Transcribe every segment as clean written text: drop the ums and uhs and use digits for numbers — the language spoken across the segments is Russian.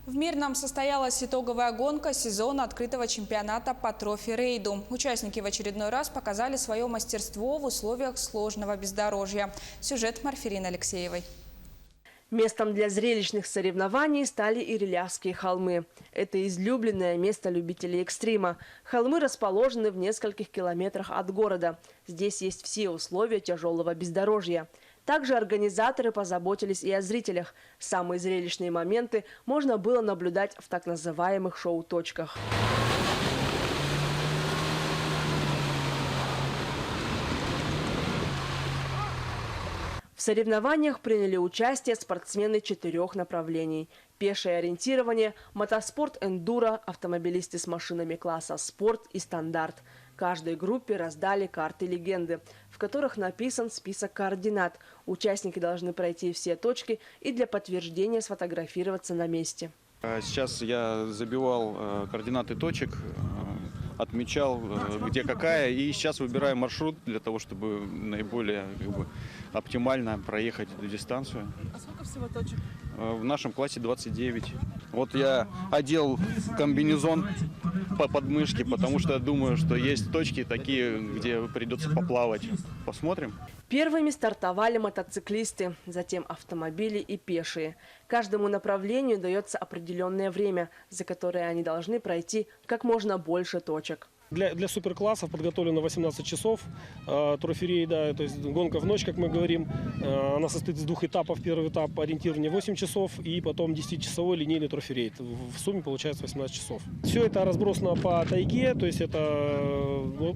В Мирном состоялась итоговая гонка сезона открытого чемпионата по трофи-рейду. Участники в очередной раз показали свое мастерство в условиях сложного бездорожья. Сюжет Марфирины Алексеевой. Местом для зрелищных соревнований стали Ирилявские холмы. Это излюбленное место любителей экстрима. Холмы расположены в нескольких километрах от города. Здесь есть все условия тяжелого бездорожья. Также организаторы позаботились и о зрителях. Самые зрелищные моменты можно было наблюдать в так называемых шоу-точках. В соревнованиях приняли участие спортсмены 4 направлений: пешее ориентирование, мотоспорт, эндуро, автомобилисты с машинами класса спорт и стандарт. Каждой группе раздали карты легенды, в которых написан список координат. Участники должны пройти все точки и для подтверждения сфотографироваться на месте. Сейчас я забивал координаты точек, отмечал, где какая, и сейчас выбираю маршрут для того, чтобы наиболее оптимально проехать эту дистанцию. А сколько всего точек? В нашем классе 29. Вот я одел комбинезон по подмышке, потому что я думаю, что есть точки такие, где придется поплавать. Посмотрим. Первыми стартовали мотоциклисты, затем автомобили и пешие. Каждому направлению дается определенное время, за которое они должны пройти как можно больше точек. Для суперклассов подготовлено 18 часов трофи-рейда, то есть гонка в ночь, как мы говорим. Она состоит из 2 этапов. Первый этап ориентирование 8 часов и потом 10-часовой линейный трофи-рейд. В сумме получается 18 часов. Все это разбросано по тайге, то есть это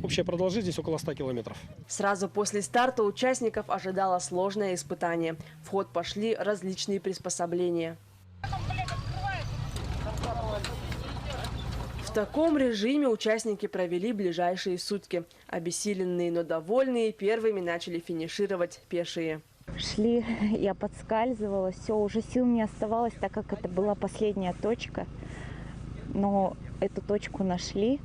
общая продолжительность около 100 километров. Сразу после старта участников ожидало сложное испытание. В ход пошли различные приспособления. В таком режиме участники провели ближайшие сутки. Обессиленные, но довольные, первыми начали финишировать пешие. Шли, я подскальзывалась, все, уже сил не оставалось, так как это была последняя точка. Но эту точку нашли,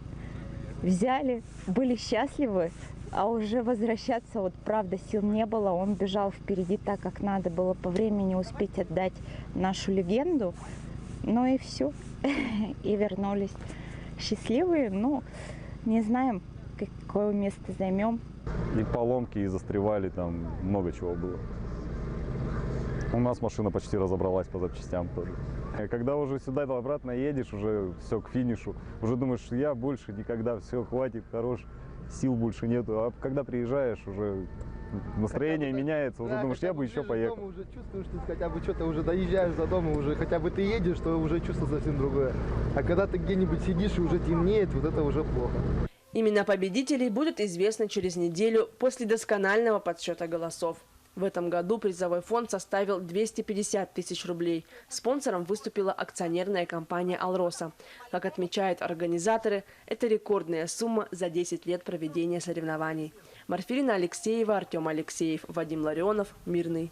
взяли, были счастливы, а уже возвращаться, вот правда, сил не было. Он бежал впереди так, как надо было по времени успеть отдать нашу легенду. Ну и все, и вернулись. Счастливые, но не знаем, какое место займем. И поломки, и застревали, там много чего было. У нас машина почти разобралась по запчастям тоже. Когда уже сюда обратно едешь, уже все к финишу, уже думаешь, я больше никогда, все, хватит, хорош, сил больше нету. А когда приезжаешь, уже настроение меняется, уже думаешь, я бы еще поехал. Дома уже чувствуешь, что хотя бы что-то уже доезжаешь до дома, уже хотя бы ты едешь, то уже чувство совсем другое. А когда ты где-нибудь сидишь и уже темнеет, вот это уже плохо. Имена победителей будут известны через неделю после досконального подсчета голосов. В этом году призовой фонд составил 250 тысяч рублей. Спонсором выступила акционерная компания «Алроса». Как отмечают организаторы, это рекордная сумма за 10 лет проведения соревнований. Марфирина Алексеева, Артем Алексеев, Вадим Ларионов, Мирный.